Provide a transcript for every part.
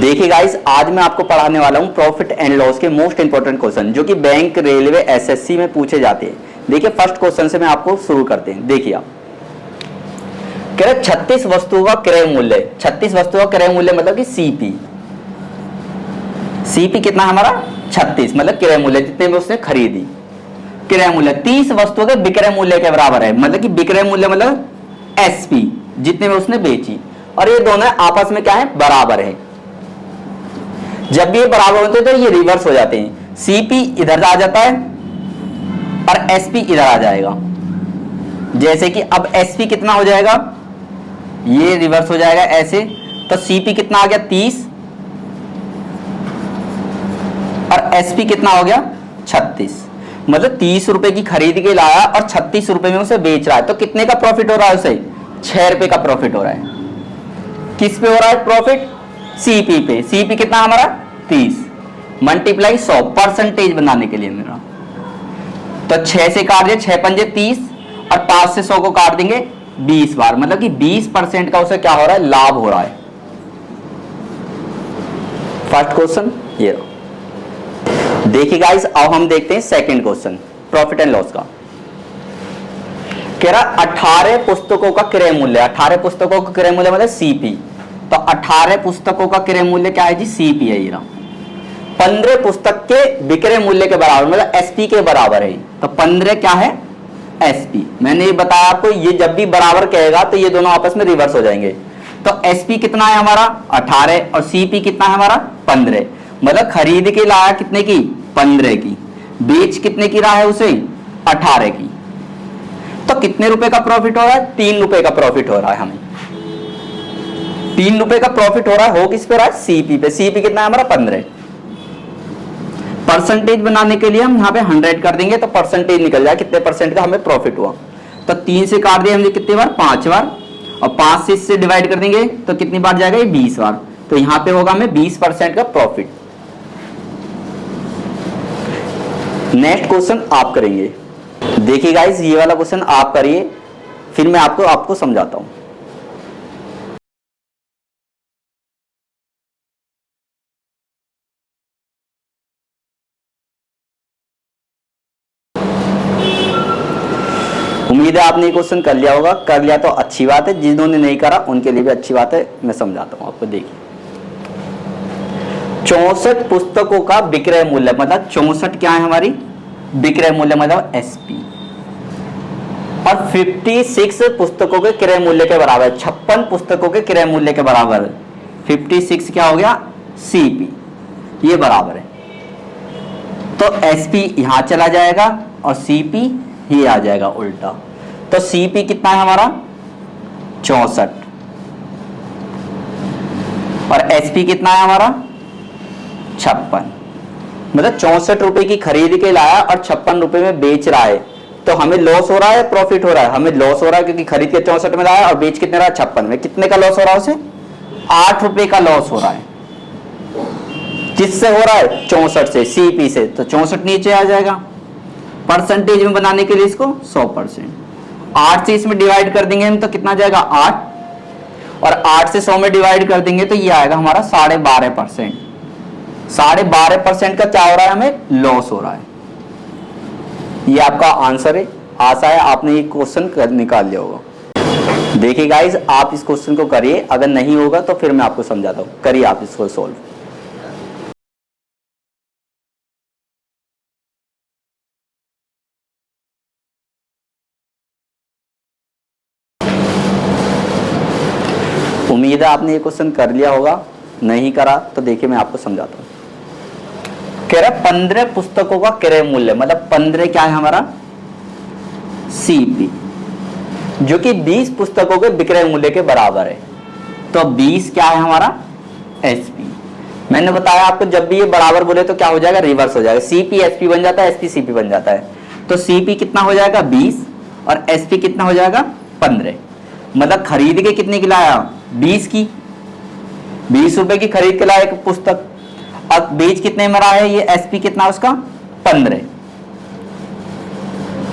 देखिए गाइस, आज मैं आपको पढ़ाने वाला हूं प्रॉफिट एंड लॉस के मोस्ट इंपोर्टेंट क्वेश्चन जो कि बैंक, रेलवे, एसएससी में पूछे जाते हैं। देखिए फर्स्ट क्वेश्चन से मैं आपको शुरू करते हैं। देखिए आप कह रहे 36 वस्तुओं का क्रय मूल्य, 36 वस्तुओं का क्रय मूल्य मतलब कि सीपी। सीपी कितना है हमारा 36, मतलब क्रय मूल्य जितने में उसने खरीदी। क्रय मूल्य 30 वस्तुओं के विक्रय मूल्य के बराबर है, मतलब कि विक्रय मूल्य मतलब एसपी जितने में उसने बेची। और ये दोनों आपस में क्या है, बराबर है। जब भी ये बराबर होते हैं तो ये रिवर्स हो जाते हैं। सीपी इधर आ जाता है और एसपी इधर आ जाएगा। जैसे कि अब एसपी कितना हो जाएगा, ये रिवर्स हो जाएगा ऐसे, तो सीपी कितना आ गया 30 और एसपी कितना हो गया 36। मतलब 30 रुपए की खरीद के लाया और 36 रुपए में उसे बेच रहा है, तो कितने का प्रॉफिट हो रहा है उसे, 6 रुपए का प्रॉफिट हो रहा है। किस पे हो रहा है प्रॉफिट, सीपी पे। सीपी कितना हमारा 30 मल्टीप्लाई 100 परसेंटेज बनाने के लिए मेरा, तो 6 से काट दिया, 6 पंजे 30 और 5 से 100 को काट देंगे 20 बार, मतलब कि 20% का उसे क्या हो रहा है, लाभ हो रहा है। फर्स्ट क्वेश्चन ये रहा। देखिए गाइस, अब हम देखते हैं second question profit and loss का। कह रहा 18 पुस्तकों का क्रय मूल्य, 18 पुस्तकों का क्रय मूल्य मतलब सीपी। तो 18 पुस्तकों का क्रय मूल्य क्या है जी, सीपी है। ये रहा 15 पुस्तक के विक्रय मूल्य के बराबर, मतलब एसपी के बराबर है। तो 15 क्या है, एसपी। मैंने ये बताया आपको, ये जब भी बराबर कहेगा तो ये दोनों आपस में रिवर्स हो जाएंगे। तो एसपी कितना है हमारा 18 और सीपी कितना है हमारा 15। मतलब खरीद के लाया कितने की, 15 की, बेच कितने की रहा है उसे, 18 की। तो कितने रुपए का प्रॉफिट हो रहा है, 3 रुपए का प्रॉफिट हो रहा है हमें। 3 रुपए का प्रॉफिट हो रहा है, हो किस पे रहा है, सीपी पे। सीपी कितना है हमारा 15। परसेंटेज बनाने के लिए हम यहाँ पे 100 कर देंगे तो परसेंटेज निकल जाए कितने परसेंट का हमें प्रॉफिट हुआ। तो 3 से काट दिया हमने कितनी बार, 5 बार, और 5 से इससे डिवाइड कर देंगे तो कितनी बार जाएगा, ये 20 बार। तो यहाँ पे होगा हमें 20% का प्रॉफिट। नेक्स्ट क्वेश्चन आप करेंगे। देखिए गाइस, ये वाला क्वेश्चन आप करिए, फिर मैं आपको समझाता हूं। उम्मीद है आपने ये क्वेश्चन कर लिया होगा। कर लिया तो अच्छी बात है, जिन्होंने नहीं करा उनके लिए भी अच्छी बात है। मैं समझाता हूं आपको। देखिए 64 पुस्तकों का विक्रय मूल्य, मतलब 64 क्या है हमारी विक्रय मूल्य मतलब एसपी, और 56 पुस्तकों के क्रय मूल्य के बराबर, 56 पुस्तकों के क्रय मूल्य के बराबर 56 क्या हो गया, सीपी, ये बराबर है। तो एसपी यहां चला जाएगा और सीपी ये आ जाएगा उल्टा। तो सीपी कितना है हमारा 64 और एसपी कितना है हमारा 56। मतलब 64 रुपए की खरीद के लाया और 56 रुपए में बेच रहा है। तो हमें लॉस हो रहा है, प्रॉफिट हो रहा है, हमें लॉस हो रहा है क्योंकि खरीद के 64 में लाया और बेच कितने रहा है 56 में। कितने का लॉस हो रहा है उसे, 8 रुपए का लॉस हो रहा है। किससे हो रहा है, 64 से, सीपी से। तो 64 नीचे आ जाएगा। परसेंटेज में बनाने के लिए इसको 100%, 8 से इसमें डिवाइड कर देंगे हम तो कितना जाएगा 8, और 8 से 100 में डिवाइड कर देंगे तो ये आएगा हमारा 12.5%। 12.5% का क्या हो रहा है, हमें लॉस हो रहा है। ये आपका आंसर है। आशा है आपने ये क्वेश्चन निकाल लिया होगा। देखिए गाइस, आप इस क्वेश्चन को करिए, अगर नहीं होगा तो फिर मैं आपको समझाता हूं। करिए आप इसको सोल्व। उम्मीद है आपने ये क्वेश्चन कर लिया होगा, नहीं करा तो देखिए मैं आपको समझाता हूं। कह रहा 15 पुस्तकों का क्रय मूल्य, मतलब 15 क्या है हमारा सीपी, जो कि 20 पुस्तकों के विक्रय मूल्य के बराबर है। तो 20 क्या है हमारा एसपी। मैंने बताया आपको, जब भी ये बराबर बोले तो क्या हो जाएगा, रिवर्स हो जाएगा। सीपी एसपी बन जाता है, एसपी सीपी बन जाता है। तो सीपी कितना हो जाएगा 20 और एसपी कितना हो जाएगा 15। मतलब खरीद के कितने की लाया, 20 की, 20 रुपए की खरीद के लाया एक पुस्तक, और बेच कितने में रहा है, ये एसपी कितना उसका 15।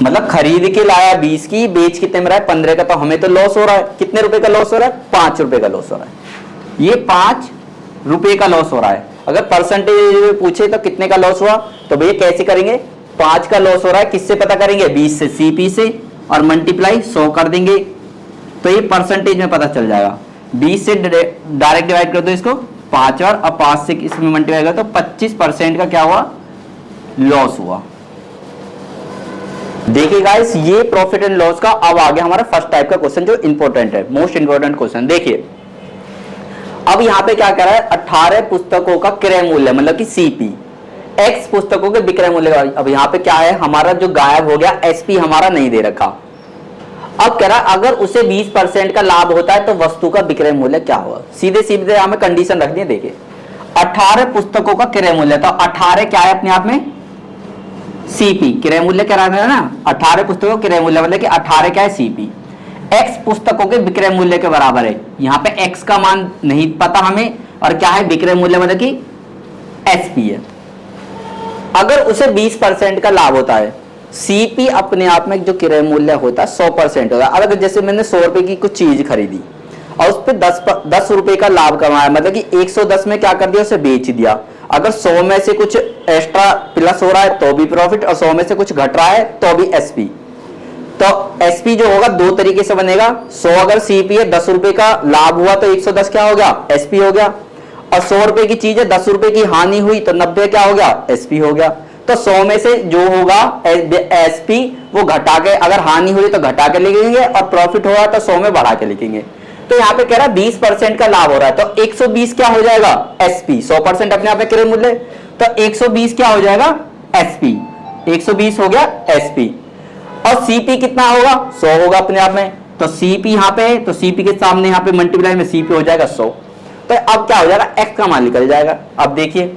मतलब खरीद के लाया 20 की, बेच कितने में रहा है 15 का। तो हमें तो लॉस हो रहा है, कितने रुपए का लॉस हो रहा है, 5 रुपए का लॉस हो रहा है। ये 5 रुपए का लॉस हो रहा है। अगर परसेंटेज पूछे तो कितने का लॉस हुआ, तो भैया कैसे करेंगे, 5 का लॉस हो रहा है, किससे पता करेंगे, 20 से, सीपी से, और मल्टीप्लाई 100 कर देंगे तो ये परसेंटेज में पता चल जाएगा। 20 से डायरेक्ट डिवाइड कर दो इसको 5 बार, और 5 से इसमें मल्टीप्लाई कर तो 25% का क्या हुआ, लॉस हुआ। देखिए गाइस, ये प्रॉफिट एंड लॉस का अब आ गया हमारा फर्स्ट टाइप का क्वेश्चन जो इंपॉर्टेंट है, मोस्ट इंपॉर्टेंट क्वेश्चन। देखिए अब यहां पे क्या कर रहा है, 18 पुस्तकों का क्रय मूल्य मतलब कि सीपी, एक्स पुस्तकों के विक्रय मूल्य। अब यहां पे क्या है, हमारा जो गायब हो गया एसपी हमारा नहीं दे रखा। अब कह रहा अगर उसे 20% का लाभ होता है तो वस्तु का विक्रय मूल्य क्या होगा। सीधे सीधे हमें कंडीशन रखनी है। देखिए 18 पुस्तकों का क्रय मूल्य, तो 18 क्या है अपने आप में, सीपी, क्रय मूल्य क्या रहा है ना, 18 पुस्तकों का क्रय मूल्य मतलब कि 18 क्या है, सीपी। एक्स पुस्तकों के विक्रय मूल्य के बराबर है। यहां पे एक्स का मान नहीं पता हमें, और क्या है विक्रय मूल्य मतलब कि एसपी है। अगर उसे 20% का लाभ होता है, सीपी अपने आप में जो क्रय मूल्य होता है 100% होता है। अगर जैसे मैंने 100 रुपए की कुछ चीज खरीदी और उस पर 10 रुपए का लाभ कमाया, मतलब कि 110 में क्या कर दिया, उसे बेच दिया। अगर 100 में से कुछ एक्स्ट्रा प्लस हो रहा है तो भी प्रॉफिट, और 100 में से कुछ घट रहा है तो भी एसपी। तो एसपी जो होगा दो तरीके से बनेगा। 100 अगर सीपी है, 10 रुपए का लाभ हुआ तो 110 क्या हो गया, एसपी हो गया। और 100 रुपए की चीज है, 10 रुपए की हानि हुई तो 90 क्या हो गया, एसपी हो गया। तो 100 में से जो होगा एसपी वो घटा के, अगर हानि हुई तो घटा के लिखेंगे, और प्रॉफिट होगा तो 100 में बढ़ा के लिखेंगे। तो यहाँ पे कह रहा है 20% का लाभ हो रहा है, तो 120 क्या हो जाएगा, एसपी। 100% अपने आप में क्रय मूल्य, तो 120 क्या हो जाएगा, एसपी। 120 हो गया एसपी। और सीपी कितना होगा, 100 होगा अपने आप में। तो सीपी यहाँ पे है, तो सीपी के सामने यहाँ पे मल्टीप्लाई में सीपी हो जाएगा 100। तो अब क्या हो जाएगा, एक्स का मान निकल जाएगा। अब देखिए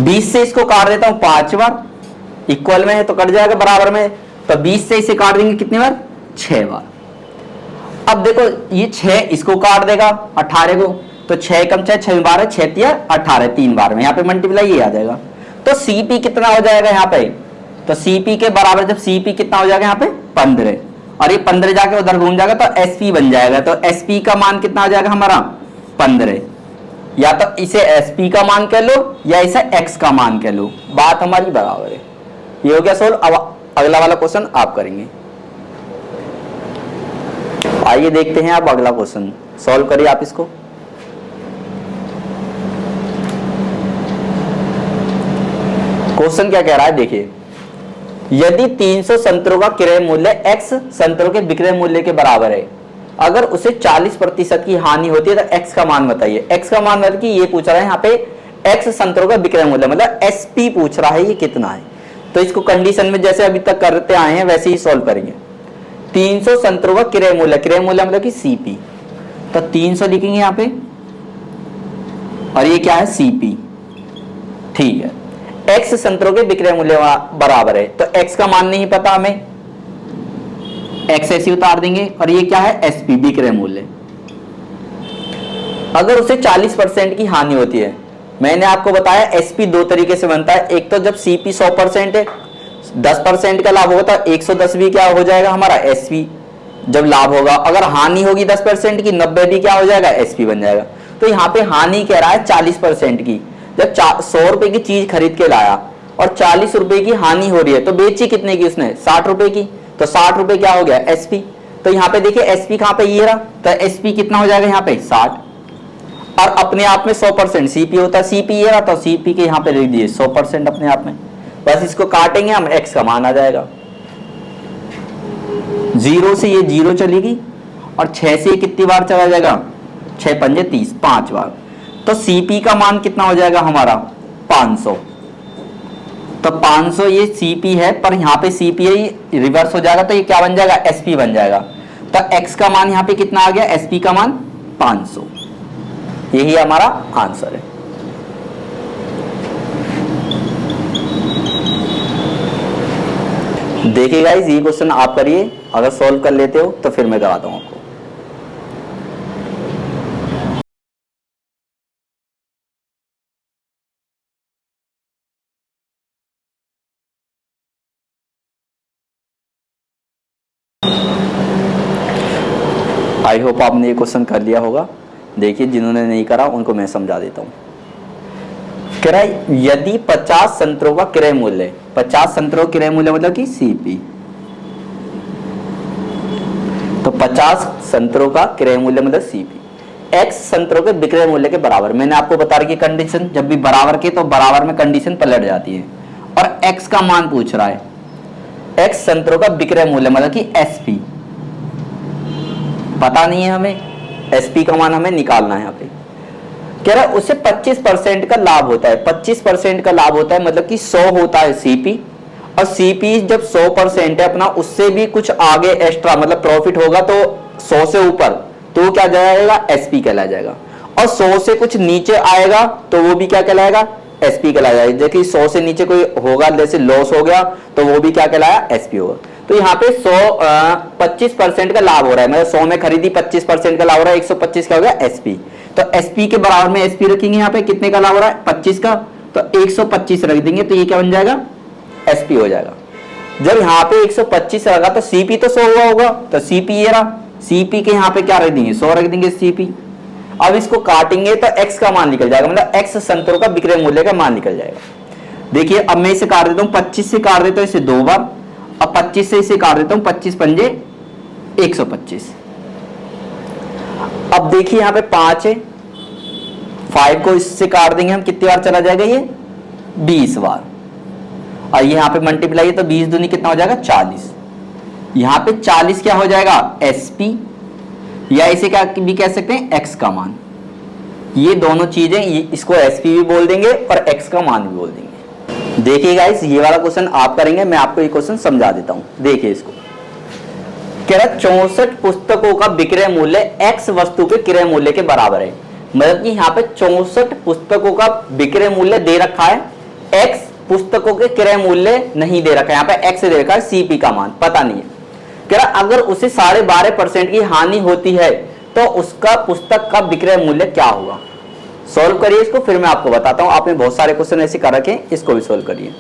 20 से इसको काट देता हूं 5 बार, इक्वल में है तो कट जाएगा बराबर में। तो 20 से इसे काट देंगे कितनी बार, 6 बार। अब देखो ये 6 इसको काट देगा 18 को, तो 6 कम 6, 6 बार है, 6 तिया 18, 3 बार में यहाँ पे मल्टीप्लाई ये आ जाएगा। तो सीपी कितना हो जाएगा यहाँ पे, तो सीपी के बराबर जब सीपी कितना हो जाएगा यहाँ पे 15, और ये 15 जाके उधर घूम जाएगा तो एसपी बन जाएगा। तो एसपी का मान कितना हो जाएगा हमारा 15। या तो इसे एसपी का मान कह लो या इसे एक्स का मान कह लो, बात हमारी बराबर है। ये हो गया सोल्व। अब अगला वाला क्वेश्चन आप करेंगे। आइए देखते हैं आप अगला क्वेश्चन, सॉल्व करिए आप इसको। क्वेश्चन क्या कह रहा है, देखिए यदि 300 संतरों का क्रय मूल्य एक्स संतरों के विक्रय मूल्य के बराबर है, अगर उसे 40% की हानि होती है तो एक्स का मान बताइए। एक्स का मान मतलब कि ये पूछ रहा है यहाँ पे एक्स संतरों का विक्रय मूल्य मतलब एसपी पूछ रहा है, ये कितना है। तो इसको कंडीशन में जैसे अभी तक करते आए हैं वैसे ही सॉल्व करेंगे। 300 संतरों का क्रय मूल्य मतलब कि सीपी, तो 300 लिखेंगे यहाँ पे, और ये क्या है सीपी, ठीक है। एक्स संतरों के विक्रय मूल्य बराबर है, तो एक्स का मान नहीं पता हमें, एक्स ऐसे उतार देंगे, और ये क्या है एसपी विक्रय मूल्य। अगर उसे 40% की हानि होती है, मैंने आपको बताया एसपी दो तरीके से बनता है। एक तो जब सीपी 100% है, 10% का लाभ होगा तो 110 भी क्या हो जाएगा हमारा एसपी जब लाभ होगा। अगर हानि होगी 10% की, 90 भी क्या हो जाएगा एसपी बन जाएगा। तो यहाँ पे हानि कह रहा है 40% की। जब 100 रुपए की चीज खरीद के लाया और 40 रुपए की हानि हो रही है, तो बेची कितने की उसने, 60 रुपए की, तो 60 रुपए क्या हो गया एसपी। तो यहाँ पे देखिए एसपी कहाँ पे ये रहा, तो एसपी कितना हो जाएगा यहाँ पे 60, और अपने आप में 100% सीपी होता है, सीपी ये रहा, तो सीपी के यहाँ पे लिख दिए 100% अपने आप में। बस इसको काटेंगे हम, एक्स का मान आ जाएगा। 0 से ये 0 चलेगी, और 6 से कितनी बार चला जाएगा, 6 पंजे 30, 5 बार। तो सीपी का मान कितना हो जाएगा हमारा 500। तो 500 ये सीपी है, पर यहाँ पे सीपी है रिवर्स हो जाएगा, तो ये क्या बन जाएगा एसपी बन जाएगा। तो एक्स का मान यहाँ पे कितना आ गया, एसपी का मान 500। यही हमारा आंसर है। देखिए गाइस, ये क्वेश्चन आप करिए, अगर सॉल्व कर लेते हो तो फिर मैं कराता हूं आपको। आई होप आपने ये क्वेश्चन कर लिया होगा। देखिए जिन्होंने नहीं करा उनको मैं समझा देता हूं। कह रहा है यदि 50 संतरों का क्रय मूल्य, 50 संतरों का क्रय मूल्य मतलब कि सीपी, तो 50 संतरों का क्रय मूल्य मतलब सीपी एक्स संतरों के विक्रय मूल्य के बराबर। मैंने आपको बता रखी कंडीशन, जब भी बराबर के तो बराबर में कंडीशन पलट जाती है। और एक्स का मान पूछ रहा है, एक्स संतरों का विक्रय मूल्य मतलब कि एसपी, पता नहीं है हमें, एसपी का मान हमें निकालना है। यहाँ पे कह रहा है उससे 25% का लाभ होता है, 25% का लाभ होता है मतलब कि 100 होता है सीपी, और सीपी जब 100% है अपना, उससे भी कुछ आगे एक्स्ट्रा मतलब प्रॉफिट होगा तो 100 से ऊपर, तो क्या जाएगा एसपी कहलाया जाएगा। और 100 से कुछ नीचे आएगा तो वो भी क्या कहलाएगा, एसपी कहलाया जाएगा। जैसे 100 से नीचे कोई होगा जैसे लॉस हो गया तो वो भी क्या कहलाया, एसपी होगा। तो यहाँ पे 25% का लाभ हो रहा है, मतलब 100 में खरीदी 25% का लाभ हो रहा है, 125 का हो गया एसपी। तो एसपी के बराबर में एसपी रखेंगे, यहाँ पे कितने का लाभ हो रहा है 25 का, तो 125 रख देंगे, तो ये क्या बन जाएगा, एसपी हो जाएगा। जब यहाँ पे 125 रखा तो सीपी तो 100 हुआ होगा, तो सीपी ये रहा, सीपी के यहाँ पे क्या रख देंगे 100 रख देंगे सीपी। अब इसको काटेंगे तो एक्स का मान निकल जाएगा, मतलब एक्स संतरों का विक्रय मूल्य का मान निकल जाएगा। देखिए अब मैं इसे काट देता हूँ, 25 से काट देता हूँ इसे 2 बार, अब 25 से इसे काट देता हूँ, 25 पंजे 125। अब देखिए यहाँ पे 5 है, 5 को इससे काट देंगे हम, कितनी बार चला जाएगा ये 20 बार, और यहाँ पे मल्टीप्लाई है तो 20 दूनी कितना हो जाएगा 40। यहाँ पे 40 क्या हो जाएगा एसपी, या इसे क्या भी कह सकते हैं एक्स का मान। ये दोनों चीजें, इसको एसपी भी बोल देंगे और एक्स का मान भी बोल देंगे। देखिए गाइस ये वाला क्वेश्चन आप करेंगे, मैं आपको ये क्वेश्चन समझा देता हूं। देखिए इसको कह रहा 64 पुस्तकों का विक्रय मूल्य एक्स वस्तु के क्रय मूल्य के बराबर है। मतलब कि यहाँ पे 64 पुस्तकों का विक्रय मूल्य दे रखा है, एक्स पुस्तकों के क्रय मूल्य नहीं दे रखा है, यहाँ पे एक्स दे रखा है, सीपी का मान पता नहीं है। कह रहा अगर उसे 12.5% की हानि होती है तो उसका पुस्तक का विक्रय मूल्य क्या होगा। सॉल्व करिए इसको, फिर मैं आपको बताता हूं। आपने बहुत सारे क्वेश्चन ऐसे कर रखे, इसको भी सॉल्व करिए।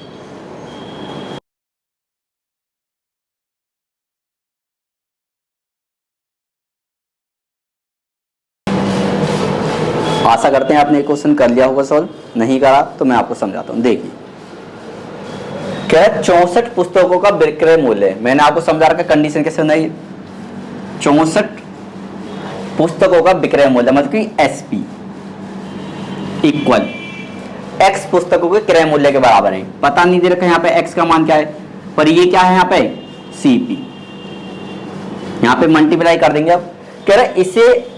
आशा करते हैं आपने ये क्वेश्चन कर लिया होगा सॉल्व, नहीं करा तो मैं आपको समझाता हूं। देखिए क्या 64 पुस्तकों का विक्रय मूल्य, मैंने आपको समझा रखा कंडीशन कैसे बनाई, 64 पुस्तकों का विक्रय मूल्य मतलब कि एसपी इक्वल एक्स पुस्तकों के क्रय मूल्य के बराबर है। पता नहीं दे रखा यहाँ पे एक्स का मान क्या है, पर ये क्या है यहाँ पे सीपी, यहाँ पे मल्टीप्लाई कर देंगे। अब कह रहा है इसे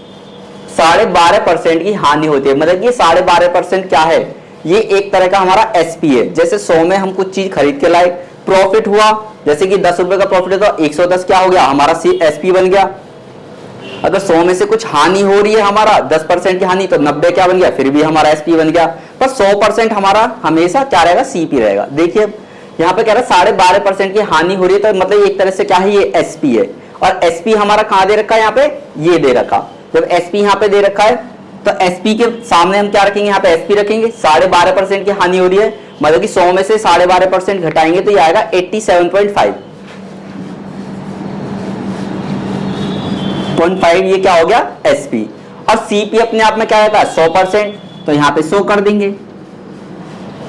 12.5% की हानि होती है, मतलब ये 12.5% क्या है, ये एक तरह का हमारा एसपी है। जैसे 100 में हम कुछ चीज खरीद के लाए, प्रॉफिट हुआ, जैसे कि 10 रुपए का प्रॉफिट है तो 110 क्या हो गया हमारा एसपी बन गया। अगर 100 में से कुछ हानि हो रही है हमारा 10% की हानि, तो 90 क्या बन गया, फिर भी हमारा एसपी बन गया। पर 100% हमारा हमेशा क्या रहेगा, सीपी रहेगा। देखिए यहाँ पे कह रहा है 12.5% की हानि हो रही है, तो मतलब एक तरह से क्या है, ये एसपी है। और एसपी हमारा कहाँ दे रखा है, यहाँ पे ये दे रखा। जब एसपी यहाँ पे दे रखा है तो एसपी के सामने हम क्या रखेंगे, यहाँ पे एसपी रखेंगे। 12.5% की हानि हो रही है, मतलब कि 100 में से 12.5% घटाएंगे तो ये आएगा 87.5, ये क्या हो गया एसपी। और सीपी अपने आप में क्या रहता है 100%, तो यहाँ पे 100 कर देंगे।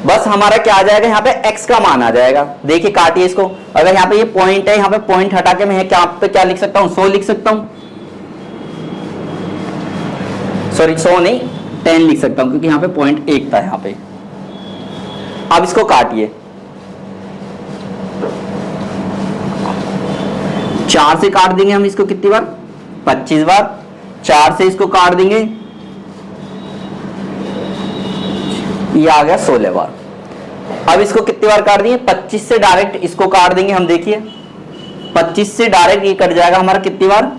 बस हमारा क्या आ जाएगा, यहाँ पे एक्स का मान आ जाएगा। देखिए काटिए इसको, अगर यहाँ पे ये पॉइंट है, यहाँ पे पॉइंट हटा के मैं क्या लिख सकता हूँ, 100 लिख सकता हूँ, सॉरी 100 नहीं 10 लिख सकता हूं, क्योंकि यहाँ पे पॉइंट 1 था यहाँ पे। अब इसको काटिए, 4 से काट देंगे हम इसको कितनी बार, 25 बार। 4 से इसको काट देंगे, ये आ गया 16 बार। अब इसको कितनी बार काट देंगे, 25 से डायरेक्ट इसको काट देंगे हम। देखिए 25 से डायरेक्ट ये कट जाएगा हमारा कितनी बार,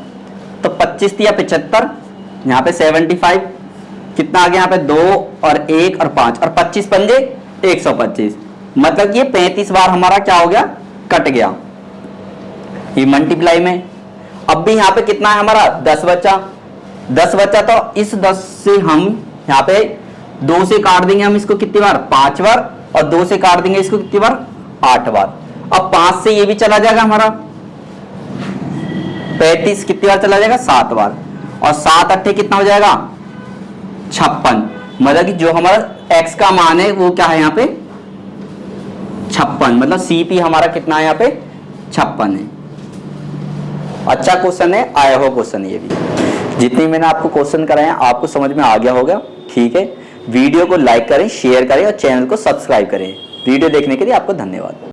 तो 25 या 75, यहाँ पे 75, कितना आ गया यहाँ पे 2 और 1 और 5, और 25 पंजे 125, मतलब ये 35 बार हमारा क्या हो गया, कट गया ये मल्टीप्लाई में। अब भी यहाँ पे कितना है हमारा 10 बचा, 10 बचा, तो इस 10 से हम यहाँ पे 2 से काट देंगे हम इसको कितनी बार, 5 बार, और 2 से काट देंगे इसको कितनी बार, 8 बार। अब 5 से ये भी चला जाएगा हमारा 35, कितनी बार चला जाएगा, 7 बार, और 7 अट्ठे कितना हो जाएगा 56, मतलब कि जो हमारा x का मान है वो क्या है यहाँ पे 56, मतलब CP हमारा कितना है यहाँ पे 56 है। अच्छा क्वेश्चन है, आया हो क्वेश्चन ये भी। जितनी मैंने आपको क्वेश्चन कराए आपको समझ में आ गया होगा, ठीक है। वीडियो को लाइक करें, शेयर करें और चैनल को सब्सक्राइब करें। वीडियो देखने के लिए आपको धन्यवाद।